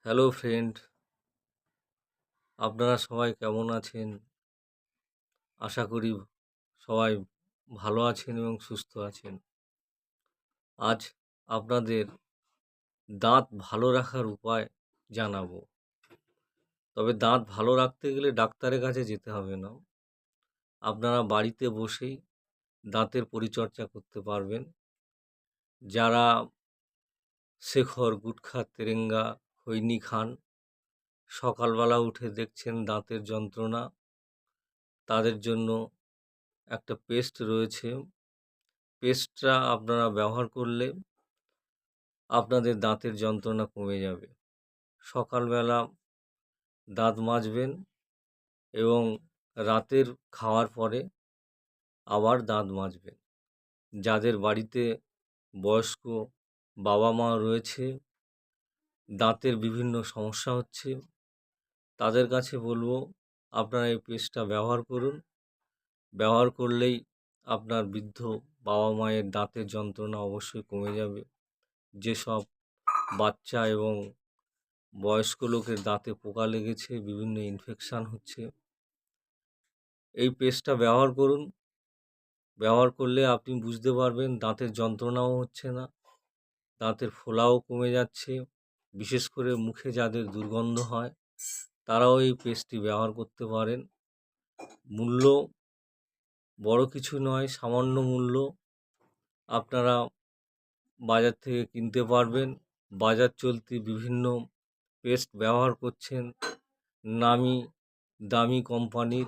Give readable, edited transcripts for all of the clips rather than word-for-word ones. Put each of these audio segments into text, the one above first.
Hello friend, আপনারা সবাই কেমন আছেন? আশা করি সবাই ভালো আছেন এবং সুস্থ আছেন। আজ আপনাদের দাঁত ভালো রাখার উপায় জানাবো। তবে দাঁত ভালো রাখতে গেলে ডাক্তারের কাছে যেতে হবে না। আপনারা বাড়িতে বসেই দাঁতের পরিচর্যা করতে পারবেন। যারা শেখর, গুটখা, তেরেঙ্গা, খৈনি খান, সকালবেলা উঠে দেখছেন দাঁতের যন্ত্রণা, তাদের জন্য একটা পেস্ট রয়েছে। পেস্টটা আপনারা ব্যবহার করলে আপনাদের দাঁতের যন্ত্রণা কমে যাবে। সকালবেলা দাঁত মাজবেন এবং রাতের খাওয়ার পরে আবার দাঁত মাজবেন। যাদের বাড়িতে বয়স্ক বাবা-মা রয়েছে, দাঁতের বিভিন্ন সমস্যা হচ্ছে, তাদের কাছে বলব আপনারা এই পেস্টটা ব্যবহার করুন। ব্যবহার করলেই আপনার বৃদ্ধ বাবা-মায়ের দাঁতের যন্ত্রণা অবশ্যই কমে যাবে। যেসব বাচ্চা এবং বয়স্ক লোকের দাঁতে পোকা লেগেছে, বিভিন্ন ইনফেকশান হচ্ছে, এই পেস্টটা ব্যবহার করুন। ব্যবহার করলে আপনি বুঝতে পারবেন দাঁতের যন্ত্রণাও হচ্ছে না, দাঁতের ফোলাও কমে যাচ্ছে। বিশেষ করে মুখে যাদের দুর্গন্ধ হয়, তারাও এই পেস্টটি ব্যবহার করতে পারেন। মূল্য বড় কিছু নয়, সামান্য মূল্য। আপনারা বাজার থেকে কিনতে পারবেন। বাজার চলতি বিভিন্ন পেস্ট ব্যবহার করছেন নামি দামি কোম্পানির,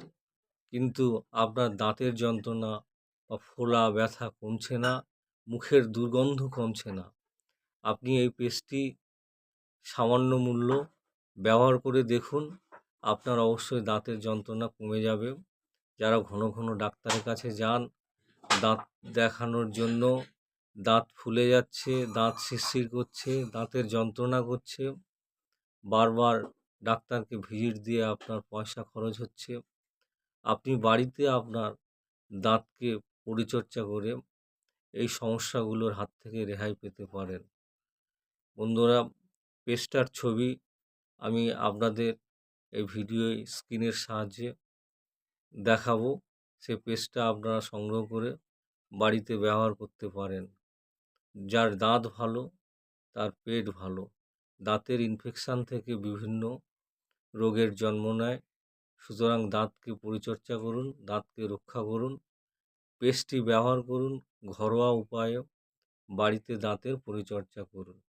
কিন্তু আপনার দাঁতের যন্ত্রণা বা ফোলা ব্যথা কমছে না, মুখের দুর্গন্ধ কমছে না। আপনি এই পেস্টটি সামান্য মূল্য ব্যবহার করে দেখুন, আপনার অবশ্যই দাঁতের যন্ত্রণা কমে যাবে। যারা ঘন ঘন ডাক্তারের কাছে যান দাঁত দেখানোর জন্য, দাঁত ফুলে যাচ্ছে, দাঁত শিরশির করছে, দাঁতের যন্ত্রণা করছে, বারবার ডাক্তারকে ভিজিট দিয়ে আপনার পয়সা খরচ হচ্ছে, আপনি বাড়িতে আপনার দাঁতকে পরিচর্যা করে এই সমস্যাগুলোর হাত থেকে রেহাই পেতে পারেন। বন্ধুরা, পেস্টটার ছবি আমি আপনাদের এই ভিডিও স্ক্রিনের সাহায্যে দেখাবো। সে পেস্টটা আপনারা সংগ্রহ করে বাড়িতে ব্যবহার করতে পারেন। যার দাঁত ভালো, তার পেট ভালো। দাঁতের ইনফেকশান থেকে বিভিন্ন রোগের জন্ম নেয়। সুতরাং দাঁতকে পরিচর্যা করুন, দাঁতকে রক্ষা করুন। পেস্টটি ব্যবহার করুন, ঘরোয়া উপায়ে বাড়িতে দাঁতের পরিচর্যা করুন।